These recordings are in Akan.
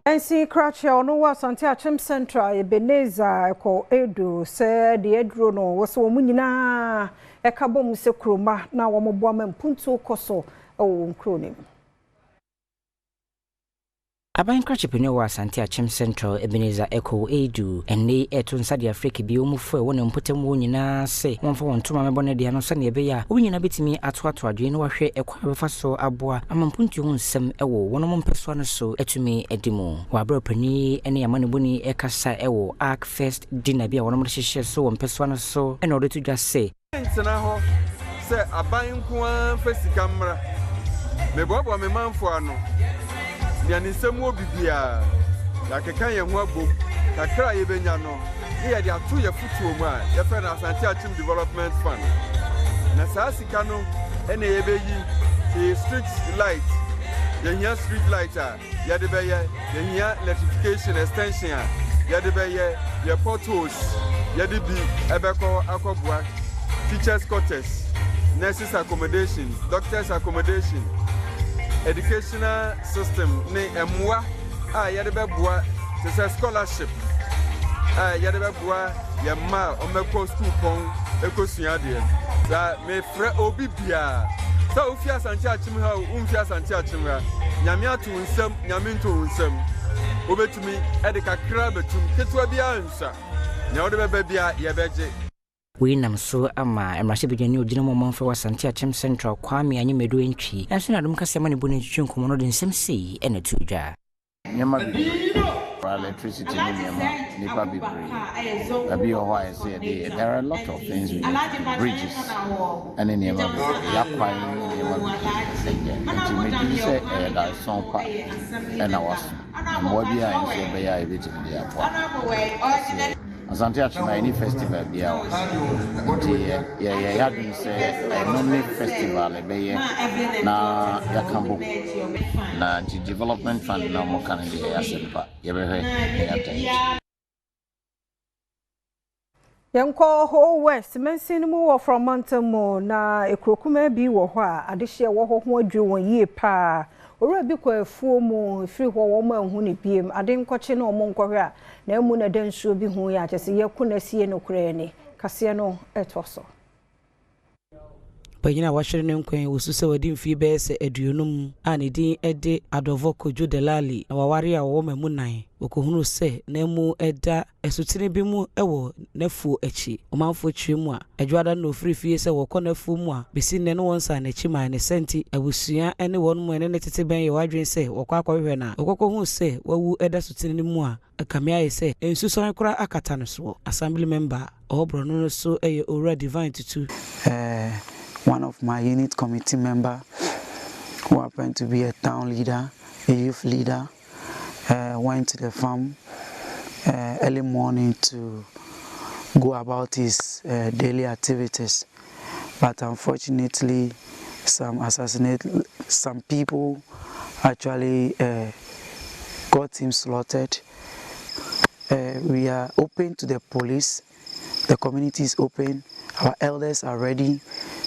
NC Cratchie ono wa Asante Akyem Central Ebenezer ko edu se de eduro no wo so mu nyina e ka bom se kroma na wo moboa mampuntu koso wo nkronim. Aban Cratchie wa Asante Akyem Central Ebenezer Echo Edu enne eto nsade Africa bi omufo wo ne mpotem wo nyina se wonfo wontoma mebone de ano sane ebe ya wo nyina betimi atoato adwe ne wahwe ekwa befa so aboa amampuntu ho nsem ewo wono mpeso no so etumi edimu wa bro pani ene yamane boni ekasa ewo arc first dinner bi a wono mhyehyɛ so wo mpeso no so ene odetu dwa se ntena ho se aban nko an fasika mra meboabo me manfo ano ya nisem obibia ya kekan ye ho abom kakra ye benya no ye de atu ye futuo mu a ye fe na Asante Akyem Development Fund na saa sika no ene ye beyi the street light ye hia street light a ye de be ye hia electrification extension a ye de be ye potholes ye de bi ebeko akobua teachers quarters nurses accommodation doctors accommodation educational system ne emwa a yede beboa to say scholarship yede beboa ye ma omeko school pon ekosua de da me frɛ obi bia sa ofi Asante Akyem ha umfi Asante Akyem ha nyame atu nsam nyame nto nsam obetumi ede kakra betum ketwa bia nsa nya wode beba bia ye beje we nam so ama emrahye bidwani ogina momamfa wa Asante Akyem Central kwame anyemedo entwi enso na Adom Kasee ma ne boni twetwe nkomo no de nsem sei ena tudwa nyama bi electricity nipa bibre abi o why say there are a lot of things we need bridges and in nyama yakwan nyama bi say that son pa and I was mo bia nso be ya ebetimi dia kwa Asante Akyem any festival bia wa ya dun say no festival be na yakambo na development fund na mo kan de asempa ye be ya Yanko ho west mensin mu wo from mountain na ekrokuma bi wo ho a adehye wo ho ho adwe won yie pa ora bi kwa afuo mu firi ho wo ma hu ne biem ade nkɔkye na omo nkɔhwe a na emu na dansuo bi hu ya kyese ye kuna sie no kure ni kase no etoso Panyina wahwere ne nkwan wosusa wadi mfi bɛɛsɛ aduonum a ne din ɛde adovoko jodelali na waware a wo mamu nan okohunu sɛ na mu ɛda esutene bi mu ɛwɔ nafuo akyi ɔmanfo twemu a adwada no ofrifie sɛ wɔkɔ nafuo mu a besi ne no wonsa na akyi man ne senti abusua ɛne wɔn mu ɛne ne tete bɛn yɛ wadwen sɛ wɔkɔ akɔhwehwɛ na okokohu sɛ wawu ɛda sutene mu a akamia yɛ sɛ ensusɔn kora akata no so assembly member ɔbro no so ɛyɛ ora divine tutu one of my unit committee member who happened to be a town leader, a youth leader, went to the farm early morning to go about his daily activities. But unfortunately, some people actually got him slaughtered. We are open to the police. The community is open. Our elders are ready.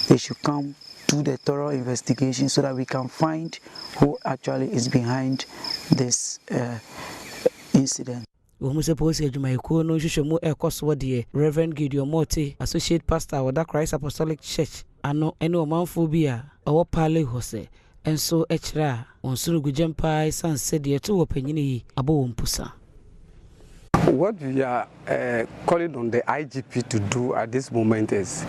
They should come do the thorough investigation so that we can find who actually is behind this incident. Reverend Gideon Morte, Associate Pastor of the Christ Apostolic Church, ano eno manfobia awo pale hose enso echra onsuru gujempa san said yetu wopanyini abo wompusa. What we are calling on the IGP to do at this moment is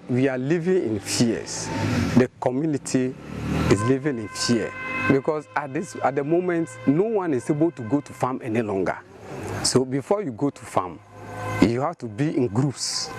we are living in fears. The community is living in fear because at the moment no one is able to go to farm any longer. So before you go to farm, you have to be in groups.